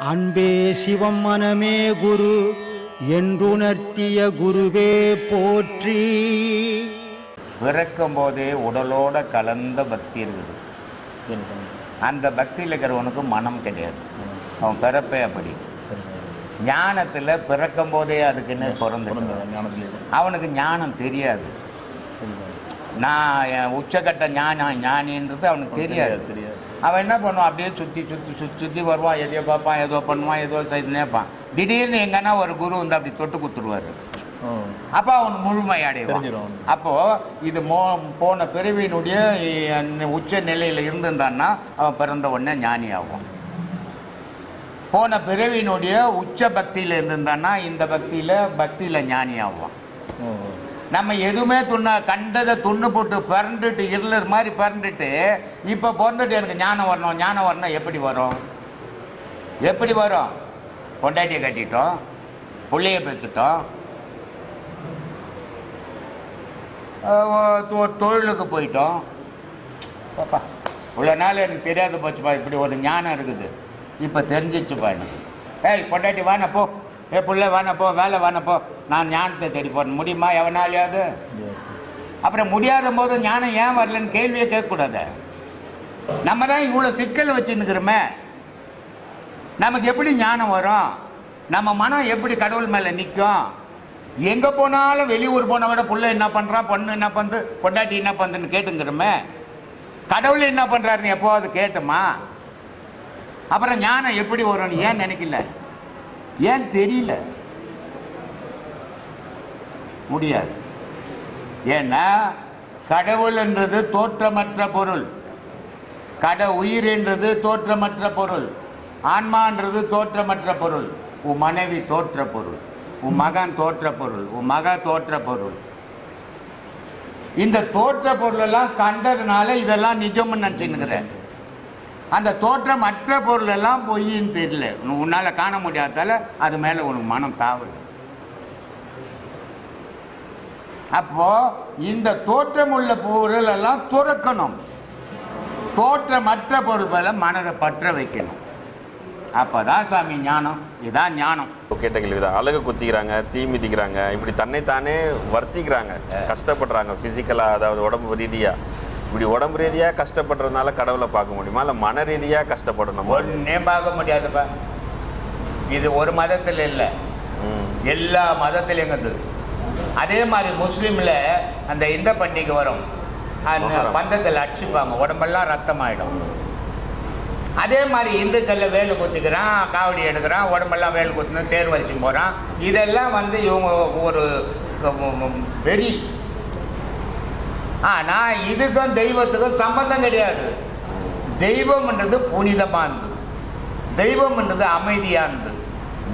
அன்பே சிவம் மனமே குரு என்றுணர்த்திய குருவே போற்றி. பிறக்கும் போதே உடலோட கலந்த பக்தி இருக்குது. அந்த பக்தியில் இருக்கிறவனுக்கு மனம் கிடையாது, அவன் பிறப்பே அப்படி. ஞானத்தில் பிறக்கும் போதே அதுக்குன்னு பிறந்து அவனுக்கு ஞானம் தெரியாது. நான் உச்சக்கட்ட ஞானின்றது அவனுக்கு தெரியாது. அவன் என்ன பண்ணுவான், அப்படியே சுற்றி வருவான், எதையோ பார்ப்பான், ஏதோ பண்ணுவான், ஏதோ செய்துனேப்பான். திடீர்னு எங்கன்னா ஒரு குரு வந்து அப்படி தொட்டு கொடுத்துருவாரு. அப்போ அவன் முழுமை அடைவான். அப்போது இது போன பிறவியினுடைய உச்ச நிலையில் இருந்திருந்தான்னா அவன் பிறந்த உடனே ஞானி ஆகும். போன பிறவியினுடைய உச்ச பக்தியில் இருந்திருந்தான்னா இந்த பக்தியில் ஞானி ஆகும். நம்ம எதுவுமே கண்டதை துண்ணு போட்டு பறந்துட்டு இருளர் மாதிரி பறந்துட்டு இப்போ பிறந்துட்டு எனக்கு ஞானம் வரணும் எப்படி வரும்? பொண்டாட்டியை கட்டிட்டோம், பிள்ளைய பெற்றுட்டோம், தொழிலுக்கு போயிட்டோம். பாப்பா இவ்வளோ நாள் எனக்கு தெரியாது போச்சுப்பா, இப்படி ஒரு ஞானம் இருக்குது, இப்போ தெரிஞ்சிச்சுப்பா எனக்கு. ஏய் பொண்டாட்டி வானப்போ, பிள்ளை வானப்போ, வேலை வானப்போ, நான் ஞானத்தை தேடி போகிறேன். முடியுமா எவனாலையாவது? அப்புறம் முடியாத போது ஞானம் ஏன் வரலன்னு கேள்வியே கேட்கக்கூடாது. நம்ம தான் இவ்வளோ சிக்கல் வச்சுன்னுக்கிறோமே, நமக்கு எப்படி ஞானம் வரும்? நம்ம மனம் எப்படி கடவுள் மேலே நிற்கும்? எங்கே போனாலும் வெளியூர் போன விட புள்ள என்ன பண்ணுறான், பொண்ணு என்ன பண்ணுது, பொண்டாட்டி என்ன பண்ணுதுன்னு கேட்டுங்கிறோமே. கடவுள் என்ன பண்ணுறாருன்னு எப்போது கேட்டுமா? அப்புறம் ஞானம் எப்படி வரும்னு ஏன் நினைக்கல? ஏன் தெரியல? முடியாது. ஏன்னா கடவுள் என்றது தோற்றமற்ற பொருள், உயிர் என்றது தோற்றமற்ற பொருள், ஆன்மான்றது தோற்றமற்ற பொருள். உன் மனைவி தோற்ற பொருள், உன் மகன் தோற்ற பொருள், உன் மக தோற்ற பொருள். இந்த தோற்ற பொருளெல்லாம் கண்டதுனால இதெல்லாம் நிஜம்னு நினச்சின்னுக்கிறேன். அந்த தோற்றம் மற்ற பொருள் எல்லாம் பொய்ன்னு தெரியல, உன்னால் காண முடியாதால அது மேலே உனக்கு மனம் தாவல். அப்போ இந்த தோற்றம் உள்ள பொருள் எல்லாம் துறக்கணும், தோற்றமற்ற பொருள் மேலே மனதை பற்ற வைக்கணும். அப்போதான் சாமி ஞானம். இதுதான் ஞானம். கேட்ட கேள்விதான். அழகு குத்திக்கிறாங்க, தீ மிதிக்கிறாங்க, இப்படி தன்னைத்தானே வர்த்திக்கிறாங்க, கஷ்டப்படுறாங்க ஃபிசிக்கலாக, அதாவது உடம்பு ரீதியாக. இப்படி உடம்பு ரீதியாக கஷ்டப்படுறதுனால கடவுளை பார்க்க முடியுமா, இல்லை மன ரீதியாக கஷ்டப்படணும்? ஒன்றே பார்க்க முடியாதுப்பா. இது ஒரு மதத்தில் இல்லை, எல்லா மதத்திலையும் இருக்குது. அதே மாதிரி முஸ்லீமில் அந்த இந்த பண்டிகை வரும், அந்த பந்தத்தில் அடிச்சுப்பாங்க, உடம்பெல்லாம் ரத்தமாயிடும். அதே மாதிரி இந்துக்களில் வேலு குத்திக்கிறான், காவடி எடுக்கிறான், உடம்பெல்லாம் வேலு குத்துன்னு தேர் வலிச்சு போகிறான். இதெல்லாம் வந்து இவங்க ஒரு வெறி. ஆனால் இதுக்கும் தெய்வத்துக்கும் சம்பந்தம் கிடையாது. தெய்வம்ன்றது புனிதமானது, தெய்வம்ன்றது அமைதியானது.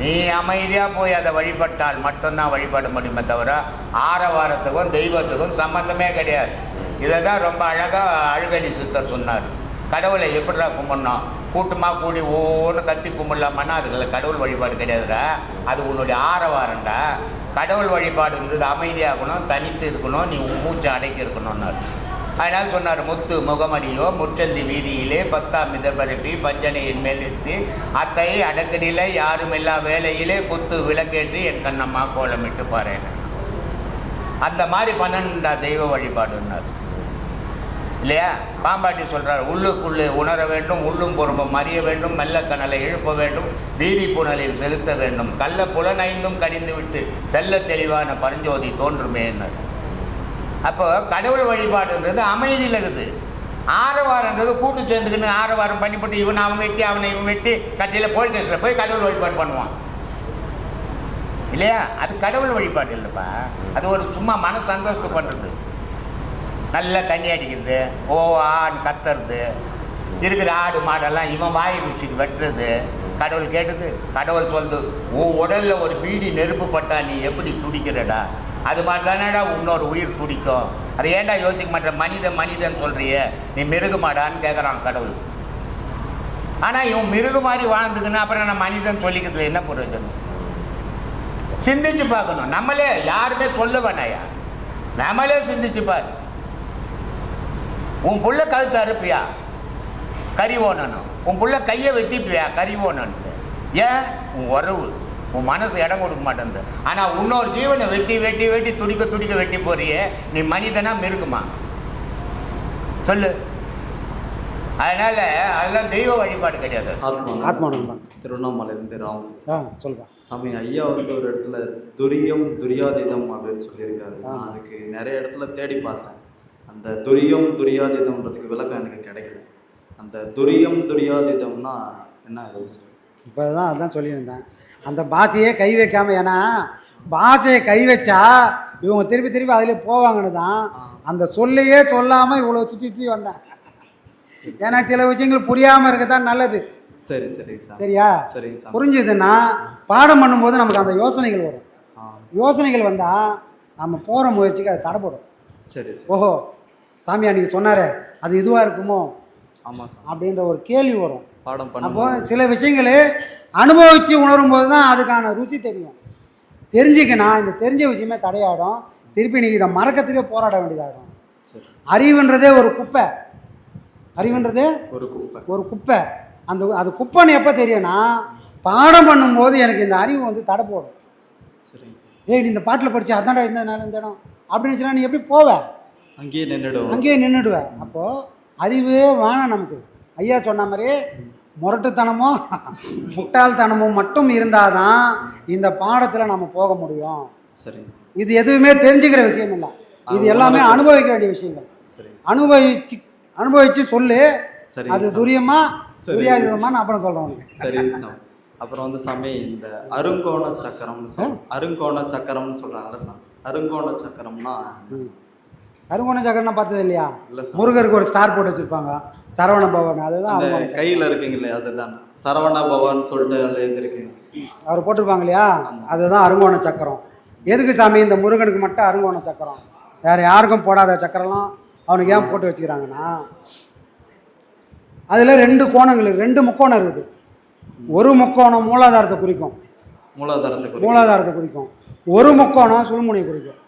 நீ அமைதியாக போய் அதை வழிபட்டால் மட்டும்தான் வழிபட முடியுமே தவிர ஆரவாரத்துக்கும் தெய்வத்துக்கும் சம்பந்தமே கிடையாது. இதை தான் ரொம்ப அழகாக அழுகணி சித்தர் சொன்னார். கடவுளை எப்படிடா கும்பிடணும்? கூட்டமாக கூடி ஒவ்வொன்று கத்தி கும்பிடலாமான்னா அதுக்குள்ள கடவுள் வழிபாடு கிடையாதுடா, அது உன்னுடைய ஆரவாரண்டா. கடவுள் வழிபாடு இருந்தது அமைதியாகணும், தனித்து இருக்கணும், நீ மூச்சை அடைக்கி இருக்கணும்னாரு. அதனால் சொன்னார், முத்து முகமடியோ முற்றந்தி வீதியிலே 10ஆம் மிதப்பரப்பி பஞ்சனையின் மேலிருத்தி அத்தை அடக்கு நிலை யாருமில்லா வேலையிலே குத்து விளக்கேற்றி என் கண்ணம்மா கோலமிட்டு பாருங்க. அந்த மாதிரி பண்ணணுண்டா தெய்வ வழிபாடுன்னார் இல்லையா? பாம்பாட்டி சொல்கிறார், உள்ளுக்குள்ளே உணர வேண்டும், உள்ளும் பொறுப்பும் அறிய வேண்டும், மெல்ல கனலை எழுப்ப வேண்டும், வீதி புனலில் செலுத்த வேண்டும், கள்ள புலனைந்தும் கடிந்து விட்டு தெல்ல தெளிவான பரஞ்சோதி தோன்றுமேன்னார். அப்போ கடவுள் வழிபாடுன்றது அமைதியில் இருக்குது. ஆரவாரன்றது கூட்டு சேர்ந்துக்கின்னு ஆரவாரம் பண்ணிவிட்டு இவன் அவன் வெட்டி அவனை இவன் வெட்டி கட்சியில் போலீஸ் ஸ்டேஷனில் போய் கடவுள் வழிபாடு பண்ணுவான் இல்லையா? அது கடவுள் வழிபாடு இல்லைப்பா, அது ஒரு சும்மா மன சந்தோஷத்தை பண்ணுறது. நல்லா தண்ணி அடிக்கிறது, ஆன்னு கத்துறது, இருக்கிற ஆடு மாடெல்லாம் இவன் வாய் ருச்சிக்கு வெட்டுறது. கடவுள் கேட்டது, கடவுள் சொல்லுது, உன் உடலில் ஒரு பீடி நெருப்பு பட்டா நீ எப்படி துடிக்கிறடா, அது மாதிரி தானேடா இன்னொரு உயிர் துடிக்கும். அதை ஏன்டா யோசிக்க மாட்டேன்? மனிதன் சொல்கிறிய, நீ மிருகமாடான்னு கேட்குறான் கடவுள். ஆனால் இவன் மிருக மாதிரி வாழ்ந்துக்குன்னு அப்புறம் நான் மனிதன் சொல்லிக்கிறதுல என்ன பிரயோஜனம்? சிந்திச்சு பார்க்கணும். நம்மளே யாருமே சொல்ல வேணாயா, நம்மளே சிந்திச்சு பாரு. உன் புள்ள கழுத்து அறுப்பியா, கறி ஓனணும். உன் புள்ள கையை வெட்டிப்பியா, கறி ஓனன்ட்டு. ஏன்? உன் உறவு, உன் மனசு இடம் கொடுக்க மாட்டேங்குது. ஆனால் இன்னொரு ஜீவனை வெட்டி வெட்டி வெட்டி துடிக்க துடிக்க வெட்டி போறியே, நீ மனிதனா மிருகுமா? சொல்லு. அதனால அதெல்லாம் தெய்வ வழிபாடு கிடையாது. ஆத்மானந்தம். திருவண்ணாமலையிலேருந்து ராம். சொல்லுப்பா. சாமி, ஐயா வந்து ஒரு இடத்துல துரியம் துரியாதீதம் அப்படின்னு சொல்லியிருக்காரு. நான் அதுக்கு நிறைய இடத்துல தேடி பார்த்தேன். அந்த துரியம் துரியாதீதம்ன்றதுக்கு விளக்கம் எனக்கு கிடைக்கல. அந்த துரியம் துரியாதீதம்னா என்ன? இப்போ தான் அதான் சொல்லியிருந்தேன். அந்த பாஷையே கை வைக்காமல், ஏன்னா பாஷையை கை வச்சா இவங்க திருப்பி திருப்பி அதிலே போவாங்கன்னு தான் அந்த சொல்லையே சொல்லாமல் இவ்வளோ சுற்றி சுற்றி வந்தேன். ஏன்னா சில விஷயங்கள் புரியாமல் இருக்க தான் நல்லது. சரி சரி சார். சரியா? சரிங்க சார். புரிஞ்சுதுன்னா பாடம் பண்ணும்போது நமக்கு அந்த யோசனைகள் வரும். யோசனைகள் வந்தால் நம்ம போகிற முயற்சிக்கு அது தடைப்படும். சரி சரி. ஓஹோ, சாமி அன்றைக்கி சொன்னாரே அது இதுவாக இருக்குமோ ஆமாம் சார் அப்படின்ற ஒரு கேள்வி வரும். பாடம் பண்ண அப்போ சில விஷயங்கள் அனுபவித்து உணரும் போது தான் அதுக்கான ருசி தெரியும். தெரிஞ்சுக்கணும். இந்த தெரிஞ்ச விஷயமே தடையாடும். திருப்பி நீங்கள் இதை மறக்கிறதுக்கே போராட வேண்டியதாகிடும். அறிவுன்றதே ஒரு குப்பை. அறிவுன்றதே ஒரு குப்பை. அது குப்பைன்னு எப்போ தெரியும்னா, பாடம் பண்ணும்போது எனக்கு இந்த அறிவு வந்து தடை போடும். ஏய், நீ இந்த பாட்டில் படித்து அதான்டா இந்த நேரம் இந்த இடம் அப்படின்னு சொன்னால் நீ எப்படி போவ? அங்கேயே நின்றுடுவேன். அப்போது அறிவே வேணாம் நமக்கு. ஐயா சொன்ன மாதிரி முரட்டுத்தனமும் முட்டாள்தனமும் மட்டும் இருந்தால் தான் இந்த பாடத்தில் நம்ம போக முடியும். இது எதுவுமே தெரிஞ்சுக்கிற விஷயம் இல்லை. இது எல்லாமே அனுபவிக்க வேண்டிய விஷயங்கள். அனுபவிச்சு சொல்லு. அது துரியமா துரியாதீதமான்னு அப்புறம் சொல்கிறேன். சரி. அப்புறம் வந்து சாமி, இந்த அருங்கோண சக்கரம்னு சொல்கிறாங்கல்ல சார், அருங்கோண சக்கரம்னா அருங்கோண சக்கரம்னா பார்த்தது இல்லையா? முருகருக்கு ஒரு ஸ்டார் போட்டு வச்சுருப்பாங்க, சரவண பவன். அதுதான் கையில் இருக்குங்க இல்லையா? அதுதான் சரவண பவன் சொல்லிட்டு எழுதிருக்கு. அவர் போட்டிருப்பாங்க இல்லையா? அதுதான் அருங்கோண சக்கரம். எதுக்கு சாமி இந்த முருகனுக்கு மட்டும் அருங்கோண சக்கரம்? வேறு யாருக்கும் போடாத சக்கரம்லாம் அவனுக்கு ஏன் போட்டு வச்சுக்கிறாங்கன்னா, அதில் 2 கோணங்கள், 2 முக்கோணம் இருக்குது. ஒரு முக்கோணம் மூலாதாரத்தை குறிக்கும். ஒரு முக்கோணம் சுழுமுனையை குறிக்கும்.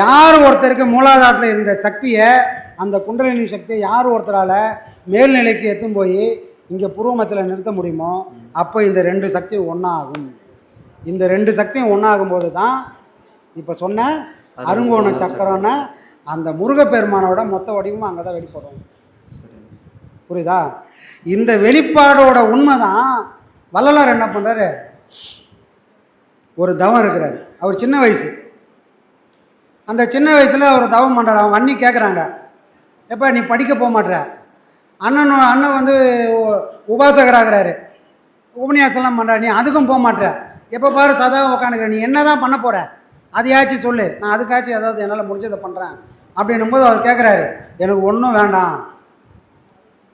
யார் ஒருத்தருக்கு மூலாதாரத்தில் இருந்த சக்தியை, அந்த குண்டலினி சக்தியை யார் ஒருத்தரால் மேல்நிலைக்கு எத்தும் போய் இங்கே புருவமத்தில் நிறுத்த முடியுமோ, அப்போ இந்த 2 சக்தியும் ஒன்றாகும். இந்த 2 சக்தியும் ஒன்றாகும்போது தான் இப்போ சொன்ன அருங்கோண சக்கரம்னா அந்த முருகப்பெருமானோட மொத்த வடிவமும் அங்கே தான் வெளிப்படும். புரியுதா? இந்த வெளிப்பாடோட உண்மை தான் வள்ளலார் என்ன பண்ணுறாரு, ஒரு தவம் இருக்கிறார். அவர் சின்ன வயசு. அந்த சின்ன வயசில் அவர் தவம் பண்ணுறார். அவன் அண்ணி கேட்குறாங்க, எப்போ நீ படிக்க போக மாட்டேற? அண்ணன் வந்து உபாசகராகிறாரு, உபன்யாசம்லாம் பண்ணுறாரு, நீ அதுக்கும் போக மாட்டேற, எப்போ பாரு சதா உட்காந்துக்கிற, நீ என்ன தான் பண்ண போகிற? அதையாச்சும் சொல்லு, நான் அதுக்காச்சும் ஏதாவது என்னால் முடிஞ்சதை பண்ணுறேன் அப்படின்னும்போது அவர் கேட்குறாரு, எனக்கு ஒன்றும் வேண்டாம்,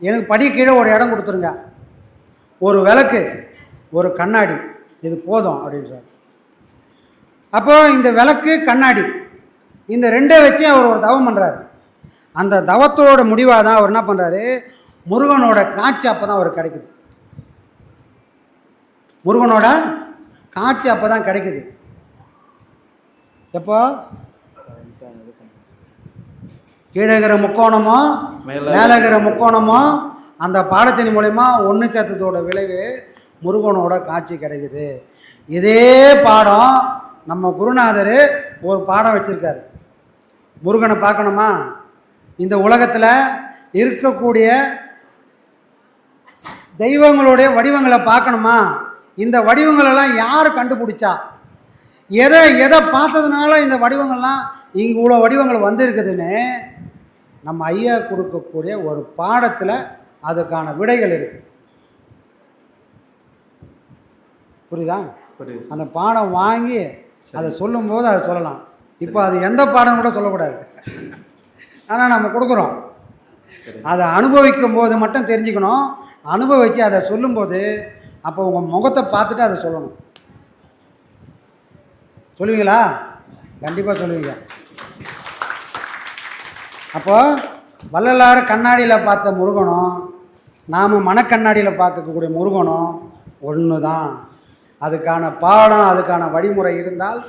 எனக்கு படி கீழே ஒரு இடம் கொடுத்துருங்க, ஒரு விளக்கு, ஒரு கண்ணாடி, இது போதும் அப்படின்றார். அப்போ இந்த விளக்கு கண்ணாடி இந்த 2 வச்சு அவர் ஒரு தவம் பண்ணுறாரு. அந்த தவத்தோட முடிவாக தான் அவர் என்ன பண்ணுறாரு, முருகனோட காட்சி அப்போ தான் அவருக்கு கிடைக்குது. முருகனோட காட்சி அப்போ தான் கிடைக்குது. எப்போ? கீழகிற முக்கோணமோ மேலகிற முக்கோணமோ அந்த பாடத்தின் மூலயமா ஒன்று சேர்த்ததோட விளைவு முருகனோட காட்சி கிடைக்குது. இதே பாடம் நம்ம குருநாதர் ஒரு பாடம் வச்சுருக்காரு. முருகனை பார்க்கணுமா, இந்த உலகத்தில் இருக்கக்கூடிய தெய்வங்களுடைய வடிவங்களை பார்க்கணுமா, இந்த வடிவங்களெல்லாம் யார் கண்டுபிடிச்சா, எதை பார்த்ததுனால இந்த வடிவங்கள்லாம் இங்கே இவ்வளோ வடிவங்கள் வந்திருக்குதுன்னு நம்ம ஐயா கொடுக்கக்கூடிய ஒரு பாடத்தில் அதுக்கான விடைகள் இருக்குது. புரியுதா? அந்த பாடம் வாங்கி அதை சொல்லும்போது அதை சொல்லலாம். இப்போ அது எந்த பாடம் கூட சொல்லக்கூடாது, ஆனால் நம்ம கொடுக்குறோம். அதை அனுபவிக்கும் போது மட்டும் தெரிஞ்சுக்கணும். அனுபவித்து அதை சொல்லும்போது அப்போ உங்கள் முகத்தை பார்த்துட்டு அதை சொல்லணும். சொல்லுவீங்களா? கண்டிப்பாக சொல்லுவீங்க. அப்போது வள்ளலார் கண்ணாடியில் பார்த்த முருகனும் நாம் மனக்கண்ணாடியில் பார்க்கக்கூடிய முருகனும் ஒன்று தான். அதுக்கான பாடம், அதுக்கான வழிமுறை இருந்தால்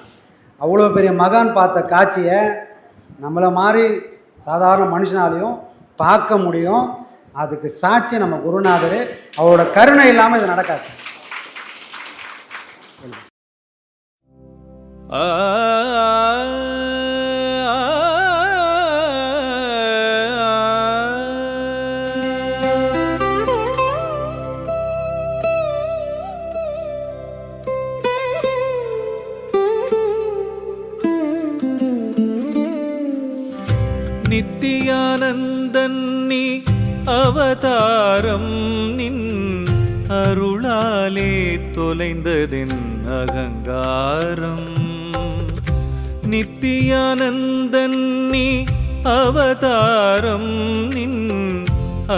அவ்வளோ பெரிய மகான் பார்த்த காட்சியை நம்மளை மாதிரி சாதாரண மனுஷனாலையும் பார்க்க முடியும். அதுக்கு சாட்சி நம்ம குருநாதர். அவரோட கருணை இல்லாமல் இது நடக்காது. நித்தியானந்தன் நீ அவதாரம் நின் அருளாலே தொலைந்ததென் அகங்காரம். நித்தியானந்தன் நீ அவதாரம் நின்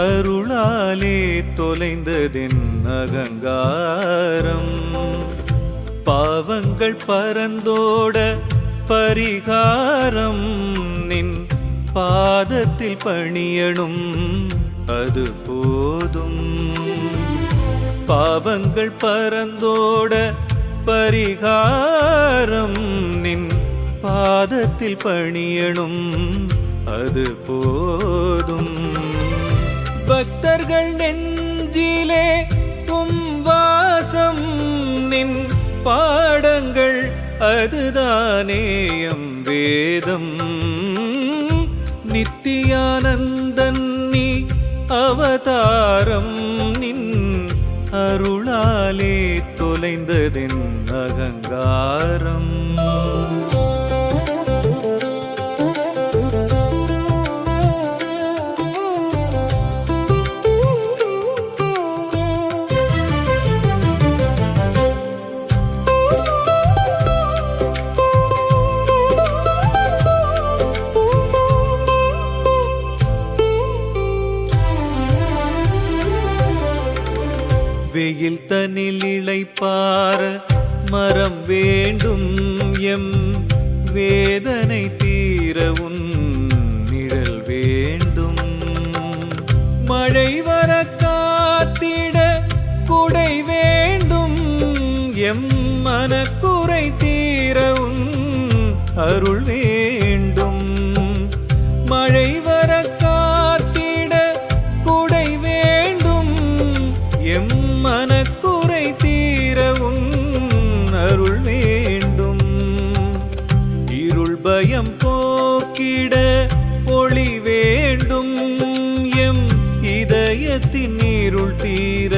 அருளாலே தொலைந்ததென் அகங்காரம். பாவங்கள் பரந்தோட பரிகாரம் நின் பாதத்தில் பணியணும் அது போதும். பாவங்கள் பரந்தோட பரிகாரம் நின் பாதத்தில் பணியணும் அது போதும். பக்தர்கள் நெஞ்சிலே வாசம் நின் பாடங்கள் அதுதானேயம் வேதம். நித்தியானந்தன் நீ அவதாரம் நின் அருளாலே தொலைந்ததென் அகங்காரம். வெயில் தனில் இளைப்பார மரம் வேண்டும் எம் வேதனை தீர உன் நிழல் வேண்டும். மழை வர காத்திட குடை வேண்டும் எம் மனக்குறை தீர உன் அருள் வேண்டும். மழை வர காத்திட குடை வேண்டும் எம் மனக்குறை தீர உன் அருள் வேண்டும். இருள் பயம் போக்கிட ஒளி வேண்டும் எம் இதயத்தின் இருள் தீர